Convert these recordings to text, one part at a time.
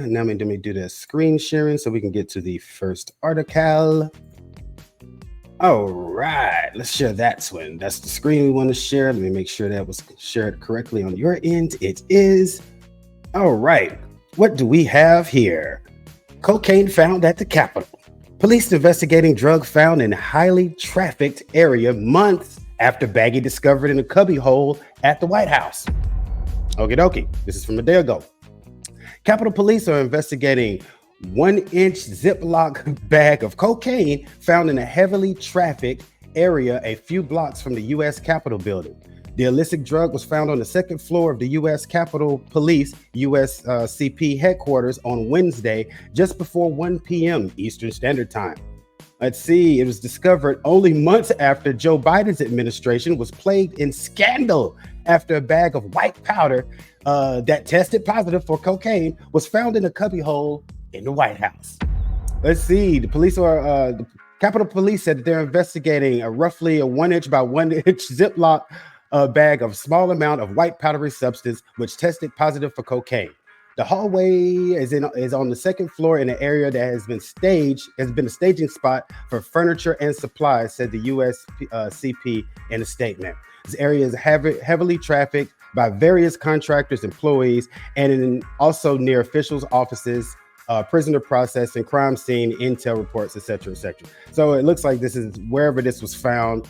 Now let me do the screen sharing so we can get to the first article. All right, let's share that one. That's the screen we want to share. Let me make sure that was shared correctly on your end. It is. All right, what do we have here? Cocaine found at the Capitol. Police investigating drug found in highly trafficked area months after baggie discovered in a cubbyhole at the White House. Okie dokie. This is from a day ago. Capitol Police are investigating 1-inch Ziploc bag of cocaine found in a heavily trafficked area a few blocks from the U.S. Capitol building. The illicit drug was found on the second floor of the U.S. Capitol Police USCP headquarters on Wednesday, just before 1 p.m. Eastern Standard Time. Let's see, it was discovered only months after Joe Biden's administration was plagued in scandal after a bag of white powder that tested positive for cocaine was found in a cubbyhole in the White House. Let's see, the Capitol Police said that they're investigating roughly a 1-inch by 1-inch Ziploc bag of small amount of white powdery substance which tested positive for cocaine. The hallway is on the second floor in an area that has been a staging spot for furniture and supplies, said the USCP in a statement. This area is heavily trafficked by various contractors, employees, and also near officials' offices, prisoner processing, crime scene, intel reports, etc., etc. So it looks like this is wherever this was found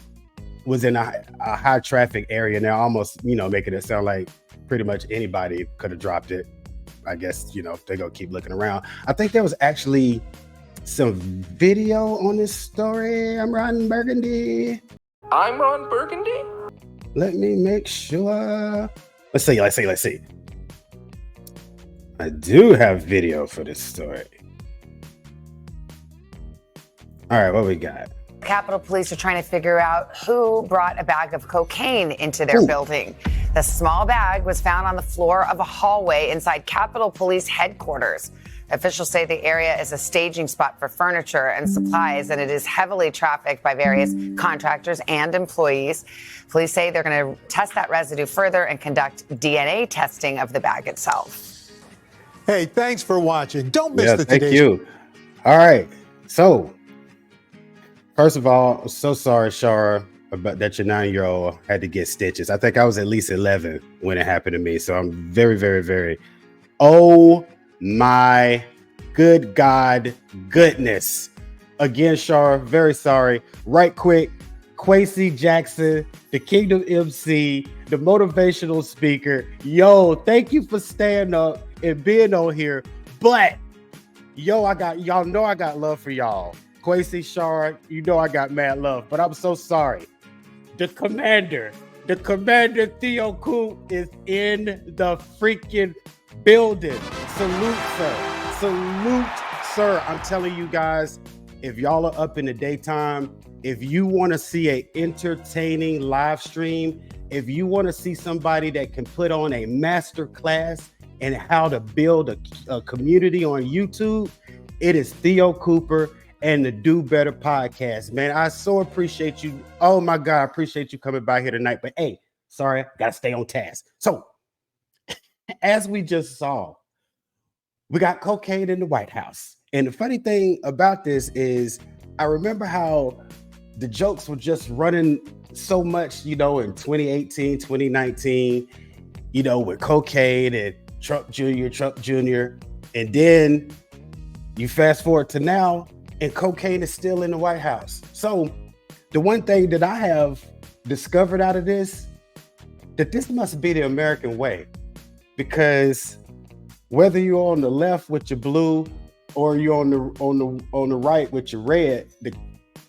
was in a high traffic area. Now, almost making it sound like pretty much anybody could have dropped it. I guess, they're going to keep looking around. I think there was actually some video on this story. I'm Ron Burgundy. Let me make sure. Let's see. I do have video for this story. All right, what we got? Capitol Police are trying to figure out who brought a bag of cocaine into their building. The small bag was found on the floor of a hallway inside Capitol Police headquarters. Officials say the area is a staging spot for furniture and supplies, and it is heavily trafficked by various contractors and employees. Police say they're going to test that residue further and conduct DNA testing of the bag itself. Hey, thanks for watching. Don't miss the Thank Today you. All right. So, first of all, I'm so sorry, Shara, about that your 9-year-old had to get stitches. I think I was at least 11 when it happened to me. So I'm very, very, very. Oh my good God goodness. Again, Shara, very sorry. Right quick, Quasi Jackson, the Kingdom MC, the motivational speaker. Yo, thank you for staying up and being on here. But yo, y'all know I got love for y'all. Quasi, Shara, I got mad love, but I'm so sorry. The commander Theo Coop is in the freaking building. Salute, sir. I'm telling you guys, if y'all are up in the daytime, if you want to see an entertaining live stream, if you want to see somebody that can put on a master class in how to build a community on YouTube, it is Theo Cooper and the Do Better podcast. Man, I so appreciate you. Oh my God, I appreciate you coming by here tonight. But hey, sorry, gotta stay on task. So, as we just saw, we got cocaine in the White House. And the funny thing about this is, I remember how the jokes were just running so much, in 2018, 2019, with cocaine and Trump Jr. And then you fast forward to now, and cocaine is still in the White House. So the one thing that I have discovered out of this, that this must be the American way, because whether you're on the left with your blue or you're on the right with your red, the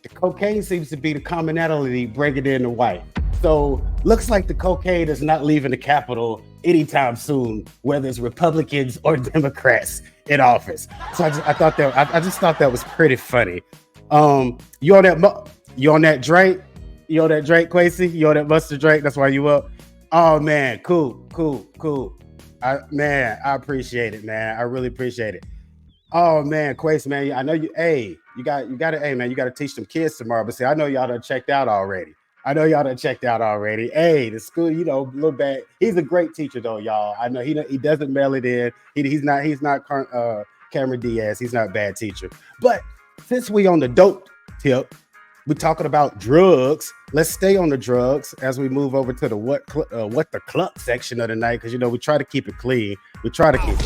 cocaine seems to be the commonality bringing in the white. So looks like the cocaine is not leaving the Capitol anytime soon, whether it's Republicans or Democrats in office. So I just thought that was pretty funny. You on that drink? You on that drink, Quasi? You on that mustard drink? That's why you up? Oh man, cool. I appreciate it, man. I really appreciate it. Oh man, Quasi, man, I know you. Hey, you got to teach them kids tomorrow. But see, I know y'all done checked out already. I know y'all done checked out already. Hey, the school, you know, little bad. He's a great teacher though, y'all. I know he doesn't mail it in. He's not Cameron Diaz. He's not a bad teacher. But since we on the dope tip, we're talking about drugs. Let's stay on the drugs as we move over to the what the club section of the night, because you know we try to keep it clean. We try to keep.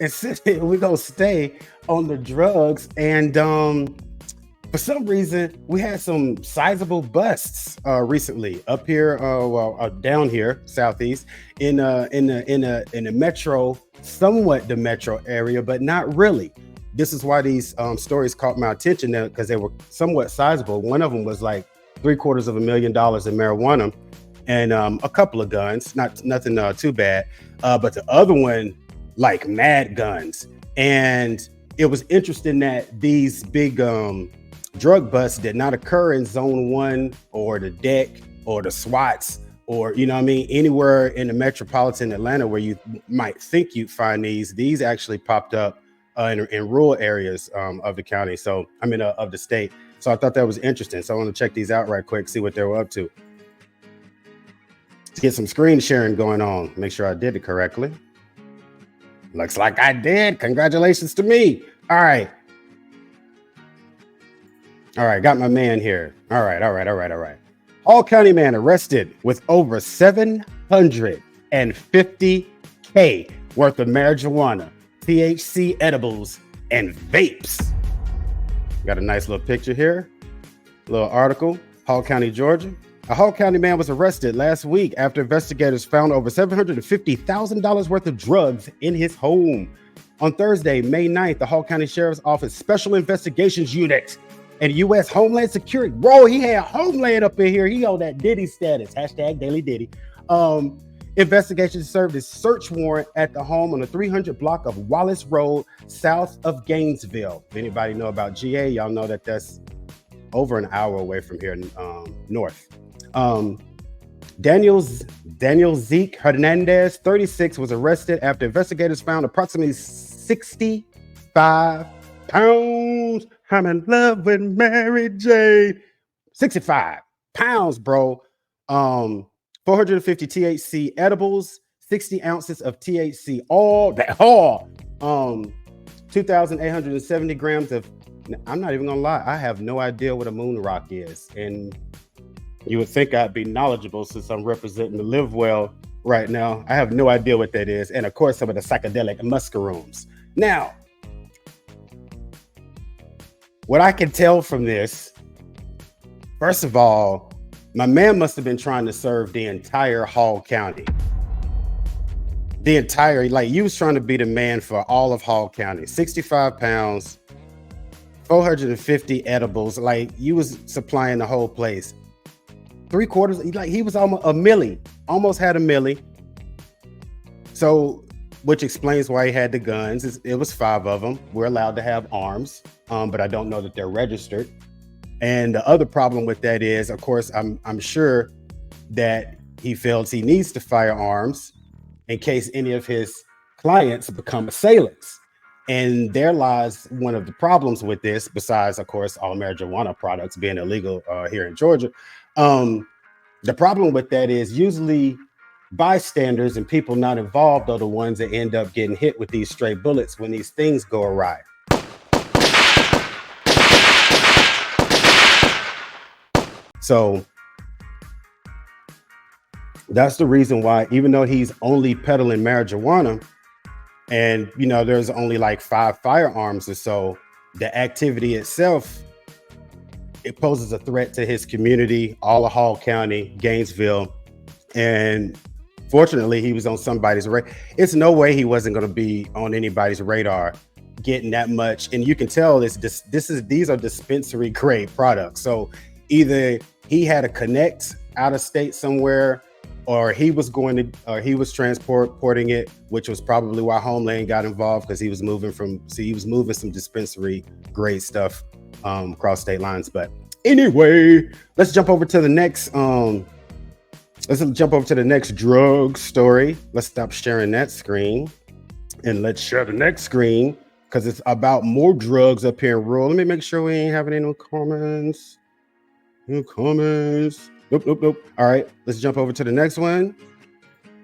And since we're gonna stay on the drugs, and for some reason we had some sizable busts recently up here, down here southeast in the metro, somewhat the metro area, but not really. This is why these stories caught my attention, because they were somewhat sizable. One of them was like $750,000 in marijuana and a couple of guns, nothing too bad. But the other one, like mad guns. And it was interesting that these big drug busts did not occur in zone 1 or the deck or the SWATs, or, you know what I mean, anywhere in the metropolitan Atlanta where you might think you'd find these actually popped up in rural areas of the county. So I mean of the state. So I thought that was interesting. So I want to check these out right quick, see what they were up to. Let's get some screen sharing going on. Make sure I did it correctly. Looks like I did. Congratulations to me. All right, got my man here. All right. Hall County man arrested with over $750K worth of marijuana, THC edibles, and vapes. Got a nice little picture here, little article. Hall County, Georgia. A Hall County man was arrested last week after investigators found over $750,000 worth of drugs in his home. On Thursday, May 9th, the Hall County Sheriff's Office Special Investigations Unit and U.S. Homeland Security. Bro, he had Homeland up in here. He on that Diddy status. # Daily Diddy. Investigations served as search warrant at the home on the 300 block of Wallace Road, south of Gainesville. If anybody know about GA, y'all know that that's over an hour away from here, north. Daniel Zeke Hernandez, 36, was arrested after investigators found approximately 65 pounds. I'm in love with Mary Jane. 65 pounds, bro. 450 THC edibles, 60 ounces of THC, all 2,870 grams of, I'm not even gonna lie, I have no idea what a moon rock is. And you would think I'd be knowledgeable since I'm representing the Live Well right now. I have no idea what that is. And of course, some of the psychedelic mushrooms. Now, what I can tell from this, first of all, my man must have been trying to serve the entire Hall County. The entire, like, you was trying to be the man for all of Hall County. 65 pounds, 450 edibles, like you was supplying the whole place. 3/4, like he was almost a milli, almost had a milli. So, which explains why he had the guns. It was 5 of them. We're allowed to have arms, but I don't know that they're registered. And the other problem with that is, of course, I'm sure that he feels he needs to fire arms in case any of his clients become assailants. And there lies one of the problems with this, besides, of course, all marijuana products being illegal here in Georgia. The problem with that is usually bystanders and people not involved are the ones that end up getting hit with these stray bullets when these things go awry. So that's the reason why, even though he's only peddling marijuana and, you know, there's only like 5 firearms or so, the activity itself, it poses a threat to his community, all of Hall County, Gainesville. And fortunately, he was on somebody's radar. It's no way he wasn't going to be on anybody's radar getting that much. And you can tell these are dispensary grade products. So either he had a connect out of state somewhere, or he was transporting it, which was probably why Homeland got involved, because he was moving some dispensary grade stuff across state lines. But anyway, let's jump over to the next drug story. Let's stop sharing that screen and let's share the next screen, because it's about more drugs up here in rural. Let me make sure we ain't having any comments. No comments. Nope. All right, let's jump over to the next one.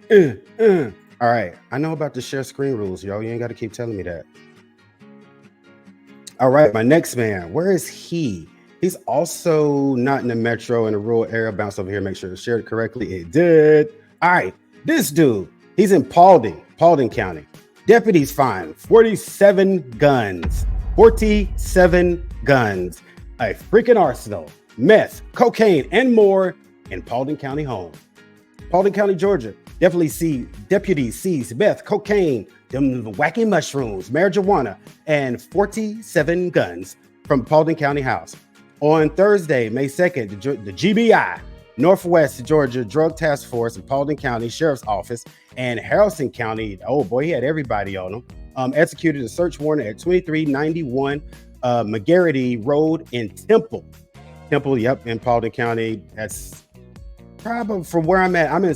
All right, I know about the share screen rules, yo. You ain't got to keep telling me that. All right, my next man, where is he? He's also not in the metro, in the rural area. Bounce over here, make sure to share it correctly. It did. All right, this dude, he's in Paulding County. Deputies find 47 guns, a freaking arsenal, meth, cocaine, and more in Paulding County home. Paulding County, Georgia. Deputies seize meth, cocaine, them wacky mushrooms, marijuana, and 47 guns from Paulding County house. On Thursday, May 2nd, the GBI, Northwest Georgia Drug Task Force in Paulding County Sheriff's Office and Harrison County, oh boy, he had everybody on him, executed a search warrant at 2391 McGarity Road in Temple, yep, in Paulding County. That's probably from where I'm at. I'm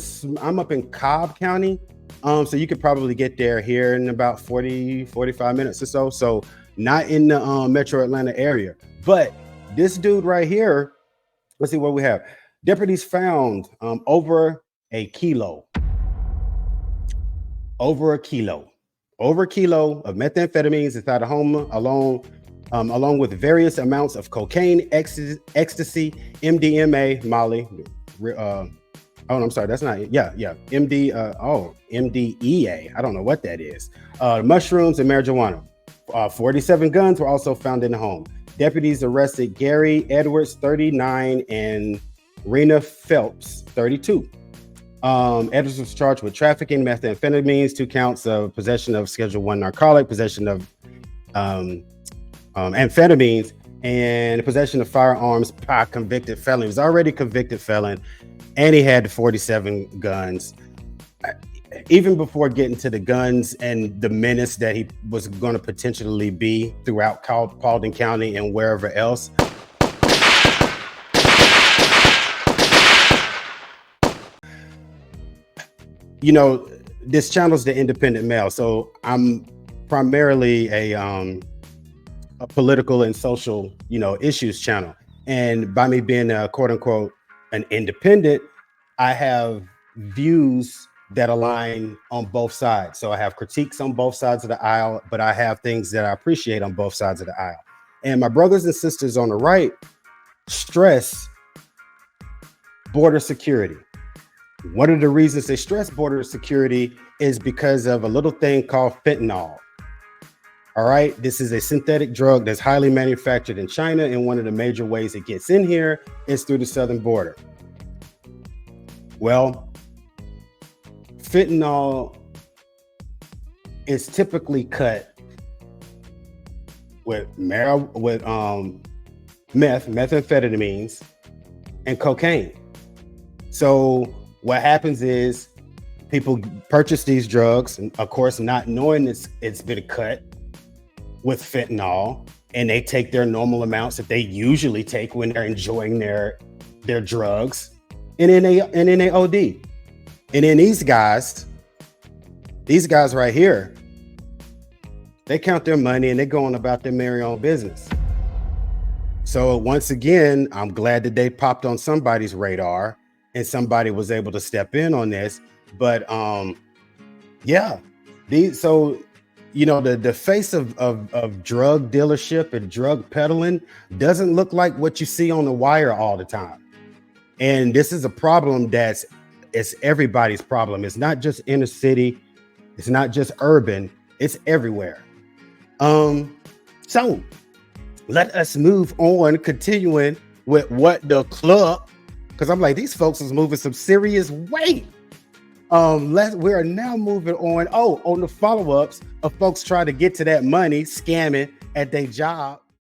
up in Cobb County. So you could probably get here in about 45 minutes or so. So not in the Metro Atlanta area. But this dude right here, let's see what we have. Deputies found over a kilo of methamphetamines inside a home along with various amounts of cocaine, ecstasy, MDMA, Molly, MDEA. I don't know what that is. Mushrooms and marijuana. 47 guns were also found in the home. Deputies arrested Gary Edwards, 39, and Rena Phelps, 32. Edwards was charged with trafficking methamphetamines, 2 counts of possession of Schedule 1 narcotic, possession of amphetamines, and possession of firearms by convicted felon. He was already a convicted felon, and he had 47 guns. Even before getting to the guns and the menace that he was going to potentially be throughout Paulding County and wherever else. You know, this channel's the Independent Mail, so I'm primarily a political and social, issues channel. And by me being a quote unquote an independent, I have views that align on both sides. So I have critiques on both sides of the aisle, but I have things that I appreciate on both sides of the aisle. And my brothers and sisters on the right stress border security. One of the reasons they stress border security is because of a little thing called fentanyl. All right, this is a synthetic drug that's highly manufactured in China, and one of the major ways it gets in here is through the southern border. Well, fentanyl is typically cut with methamphetamines, and cocaine. So what happens is people purchase these drugs, and of course, not knowing it's been cut with fentanyl, and they take their normal amounts that they usually take when they're enjoying their drugs, and then they OD. And then these guys right here, they count their money and they're going about their merry own business. So once again, I'm glad that they popped on somebody's radar and somebody was able to step in on this. But the face of drug dealership and drug peddling doesn't look like what you see on the wire all the time. And this is a problem it's everybody's problem. It's not just inner city. It's not just urban. It's everywhere. So let us move on, continuing with what the club, because I'm like, these folks is moving some serious weight. We are now moving on. On the follow-ups of folks trying to get to that money, scamming at their job.